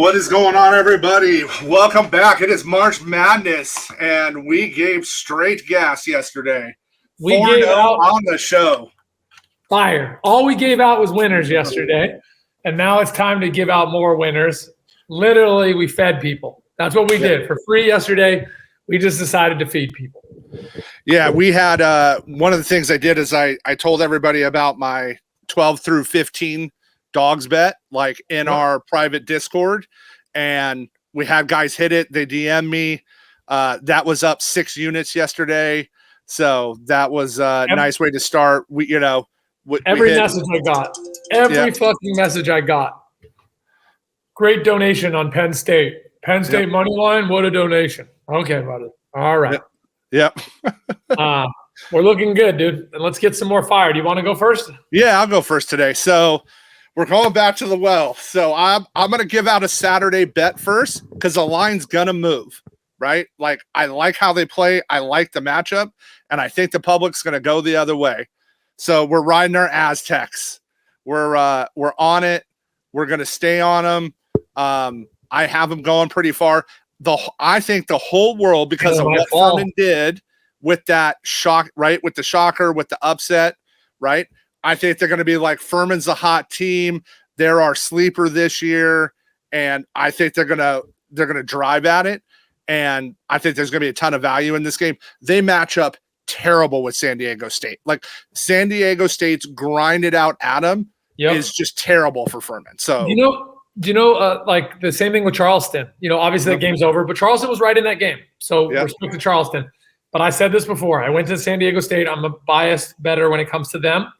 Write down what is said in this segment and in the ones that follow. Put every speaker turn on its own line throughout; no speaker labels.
What is going on, everybody? Welcome back. It is March Madness, and we gave straight gas yesterday.
We gave out
on the show.
Fire. All we gave out was winners yesterday, and now it's time to give out more winners. Literally, we fed people. That's what we did for free yesterday. We just decided to feed people.
Yeah, we had one of the things I did is I told everybody about my 12 through 15 dogs bet, like in our private Discord, and we had guys hit it. They DM me. That was up 6 units yesterday, so that was a nice way to start. Every
message I got, fucking message I got. Great donation on Penn State. Penn State money line. What a donation. Okay, buddy. All right.
Yep.
We're looking good, dude. And let's get some more fire. Do you want to go first?
Yeah, I'll go first today. So we're going back to the well. So I'm going to give out a Saturday bet first because the line's going to move, right? Like, I like how they play. I like the matchup, and I think the public's going to go the other way. So we're riding our Aztecs. We're on it. We're going to stay on them. I have them going pretty far. I think the whole world, because of what Furman did with that shock, right? With the shocker, with the upset, right? I think they're going to be like, Furman's a hot team. They're our sleeper this year, and I think they're going to drive at it. And I think there's going to be a ton of value in this game. They match up terrible with San Diego State. Like, San Diego State's grinded out at them is just terrible for Furman. So
like the same thing with Charleston. Obviously that game's over, but Charleston was right in that game. So respect to Charleston. But I said this before. I went to San Diego State. I'm a biased bettor when it comes to them.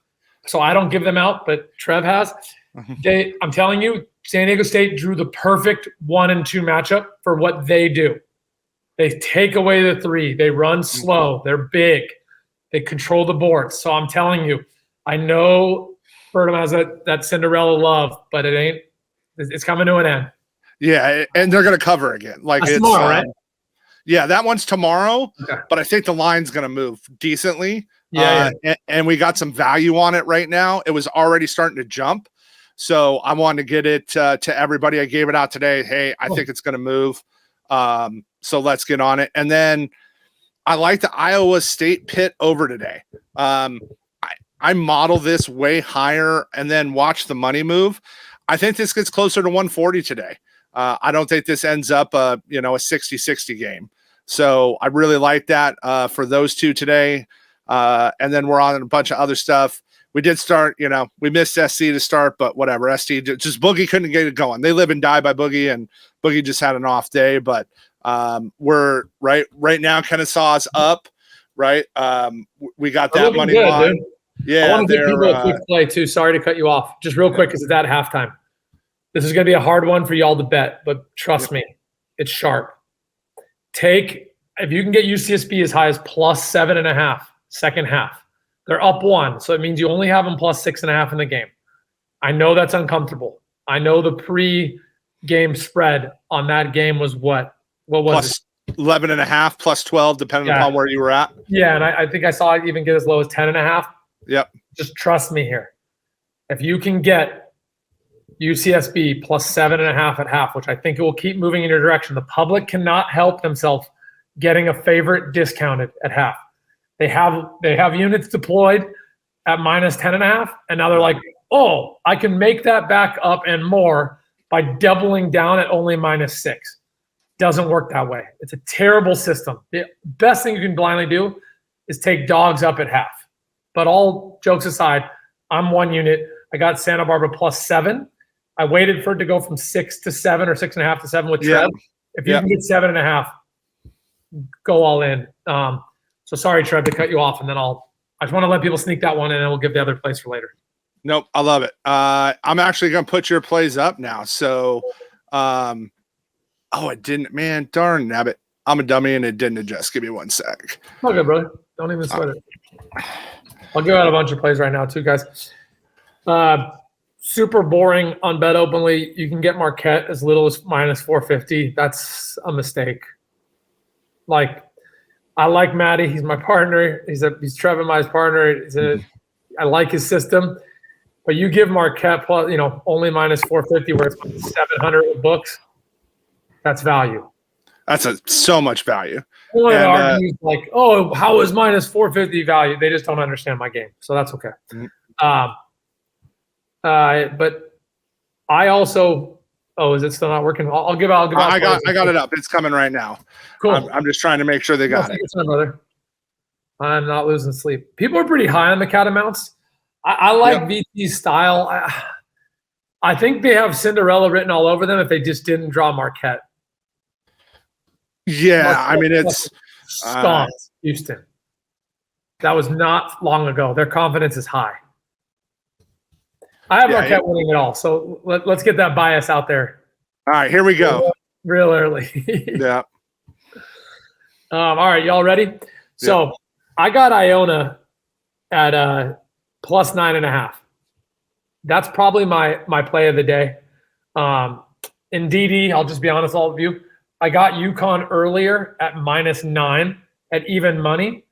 So I don't give them out, but Trev has. I'm telling you, San Diego State drew the perfect 1 and 2 matchup for what they do. They take away the three. They run slow. They're big. They control the boards. So I'm telling you, I know Furman has that Cinderella love, but it's coming to an end.
Yeah, and they're going to cover again. Like, it's
tomorrow, right?
Yeah, that one's tomorrow,
okay.
But I think the line's going to move decently.
Yeah.
And we got some value on it right now. It was already starting to jump. So I wanted to get it to everybody. I gave it out today. Hey, I think it's going to move. So let's get on it. And then I like the Iowa State Pitt over today. I model this way higher and then watch the money move. I think this gets closer to 140 today. I don't think this ends up a 60-60 game. So I really like that for those two today. And then we're on a bunch of other stuff. We did start, we missed SC to start, but whatever. SC, just Boogie couldn't get it going. They live and die by Boogie, and Boogie just had an off day. But we're right now, Kennesaw's up, right? We got that money line. Yeah,
I want to give people a quick play too. Sorry to cut you off. Just real quick, because it's at halftime. This is going to be a hard one for y'all to bet, but trust me, it's sharp. If you can get UCSB as high as plus 7.5 second half. They're up 1, so it means you only have them plus 6.5 in the game. I know that's uncomfortable. I know the pre-game spread on that game was what was
it? 11.5 plus 12, depending upon where you were at.
Yeah, and I think I saw it even get as low as 10.5.
Yep.
Just trust me here. If you can get UCSB plus 7.5 at half, which I think it will keep moving in your direction, the public cannot help themselves getting a favorite discounted at half. They have units deployed at minus 10.5, and now they're like, oh, I can make that back up and more by doubling down at only minus 6. Doesn't work that way. It's a terrible system. The best thing you can blindly do is take dogs up at half. But all jokes aside, I'm 1 unit. I got Santa Barbara plus 7. I waited for it to go from 6 to 7 or 6.5 to 7 with Trev. If you can get 7.5, go all in. So sorry, Trev, to cut you off, and then I just want to let people sneak that one, and then we'll give the other plays for later.
Nope, I love it. I'm actually going to put your plays up now. So, it didn't, man, darn nabbit. I'm a dummy, and it didn't adjust. Give me 1 sec.
Okay, brother. Don't even sweat it. I'll give out a bunch of plays right now, too, guys. Super boring on Bet Openly. You can get Marquette as little as minus 450. That's a mistake. I like Matty. He's my partner. He's Trev and my partner. I like his system. But you give Marquette plus, only minus 450 where it's 700 books. That's value.
That's so much value.
One of the arguments like, oh, how is minus 450 value? They just don't understand my game, so that's okay. But I also. Oh, is it still not working? I'll give out.
I got it up. It's coming right now.
Cool.
I'm just trying to make sure they got it.
Brother. I'm not losing sleep. People are pretty high on the Catamounts. I like VT's style. I think they have Cinderella written all over them if they just didn't draw Marquette.
Yeah,
Marquette,
I mean, it's
stomped Houston. That was not long ago. Their confidence is high. I have Marquette winning it all, so let's get that bias out there.
All right, here we go.
Real early.
Yeah.
All right, y'all ready? So I got Iona at plus 9.5. That's probably my play of the day. In DD, I'll just be honest, all of you. I got UConn earlier at minus 9 at even money.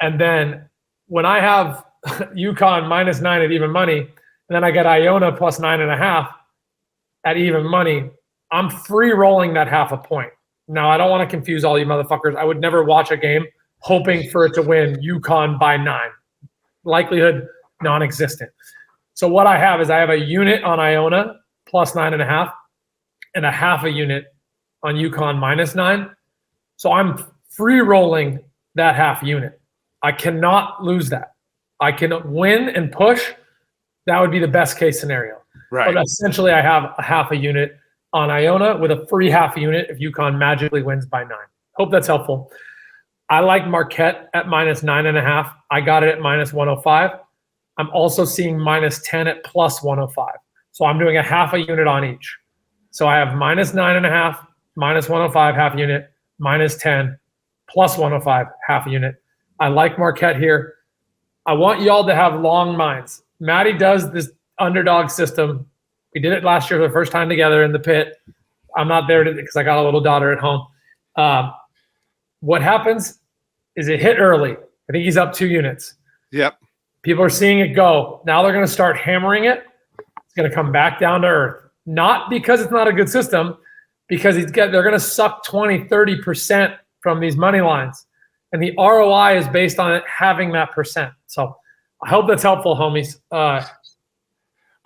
And then when I have UConn minus 9 at even money, and then I get Iona plus 9.5 at even money, I'm free rolling that half a point. Now, I don't want to confuse all you motherfuckers. I would never watch a game hoping for it to win UConn by 9. Likelihood non-existent. So what I have is I have a unit on Iona plus 9.5 and a half a unit on UConn minus 9. So I'm free rolling that half unit. I cannot lose that. I can win and push. That would be the best case scenario.
Right.
But essentially I have a half a unit on Iona with a free half unit if UConn magically wins by 9. Hope that's helpful. I like Marquette at minus 9.5. I got it at minus 105. I'm also seeing minus 10 at plus 105. So I'm doing a half a unit on each. So I have minus 9.5, minus 105 half unit, minus 10, plus 105 half a unit. I like Marquette here. I want y'all to have long minds. Maddie does this underdog system. We did it last year for the first time together in the Pitt. I'm not there because I got a little daughter at home. What happens is it hit early. I think he's up 2 units.
Yep.
People are seeing it go. Now they're going to start hammering it. It's going to come back down to earth. Not because it's not a good system, because they're going to suck 20, 30% from these money lines. And the ROI is based on it having that percent. So I hope that's helpful, homies.
All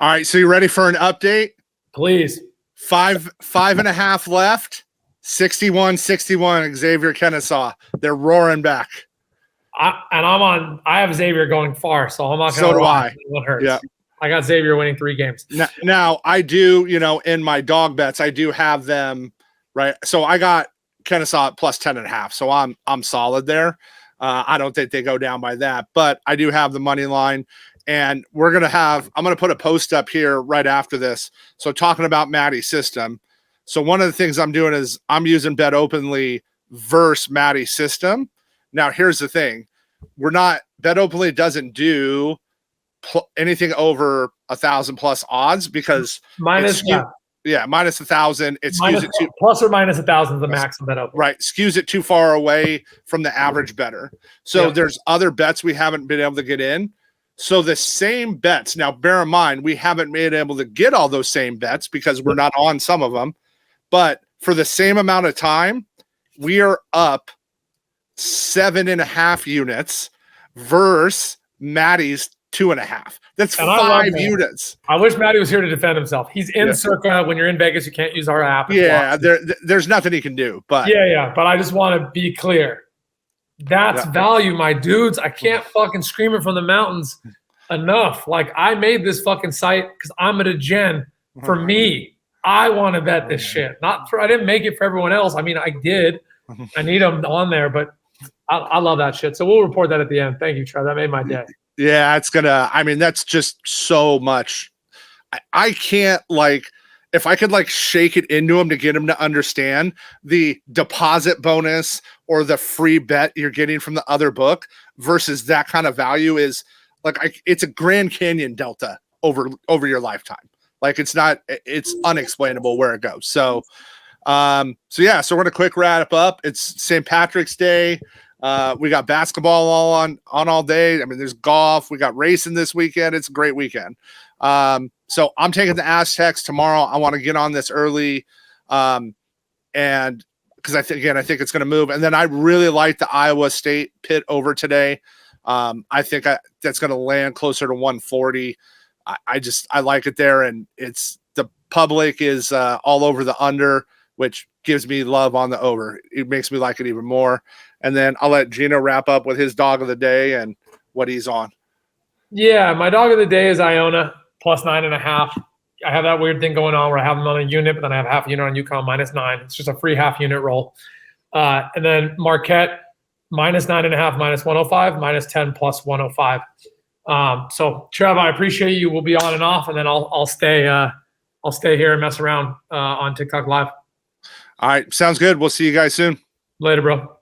right, so you ready for an update?
Please.
5.5 left. 61-61, Xavier Kennesaw. They're roaring back.
I have Xavier going far, so I'm not going to.
So do I.
What hurts?
Yeah.
I got Xavier winning 3 games.
Now I do, in my dog bets, I do have them right. So I got Kennesaw at plus 10.5. So I'm solid there. I don't think they go down by that, but I do have the money line, and I'm going to put a post up here right after this. So talking about Maddie's system. So one of the things I'm doing is I'm using Bet Openly versus Maddie's system. Now, here's the thing. Bet Openly doesn't do anything over 1,000 plus odds because
minus
1,000. It skews it
plus or minus 1,000 is the max of Bet Openly.
Right. Skews it too far away from the average better. So there's other bets we haven't been able to get in. So the same bets, now bear in mind, we haven't been able to get all those same bets because we're not on some of them. But for the same amount of time, we are up 7.5 units versus Maddie's 2.5. That's 5 units.
I wish Maddie was here to defend himself. He's in Circa. When you're in Vegas, you can't use our app.
Yeah, there's nothing he can do. But
But I just want to be clear. That's value, my dudes. I can't fucking scream it from the mountains enough. Like, I made this fucking site because I'm a degen for me. I want to bet this shit. I didn't make it for everyone else. I mean, I did. I need them on there, but I love that shit. So we'll report that at the end. Thank you, Trev. That made my day.
Yeah, that's just so much. I can't, if I could shake it into him to get him to understand the deposit bonus or the free bet you're getting from the other book versus that kind of value is it's a Grand Canyon delta over your lifetime. It's unexplainable where it goes. So we're going to quick wrap up. It's St. Patrick's Day. We got basketball on all day. I mean, there's golf. We got racing this weekend. It's a great weekend. So I'm taking the Aztecs tomorrow. I want to get on this early. and because I think it's going to move. And then I really like the Iowa State Pitt over today. I think that's going to land closer to 140. I like it there, and it's the public is all over the under, which gives me love on the over. It makes me like it even more. And then I'll let Gino wrap up with his dog of the day and what he's on.
Yeah, my dog of the day is Iona plus 9.5. I have that weird thing going on where I have them on a unit, but then I have half a unit on UConn -9. It's just a free half unit roll. And then Marquette -9.5 -105, -10 plus 105. So Trev, I appreciate you. We'll be on and off, and then I'll stay here and mess around on TikTok Live.
All right, sounds good. We'll see you guys soon.
Later, bro.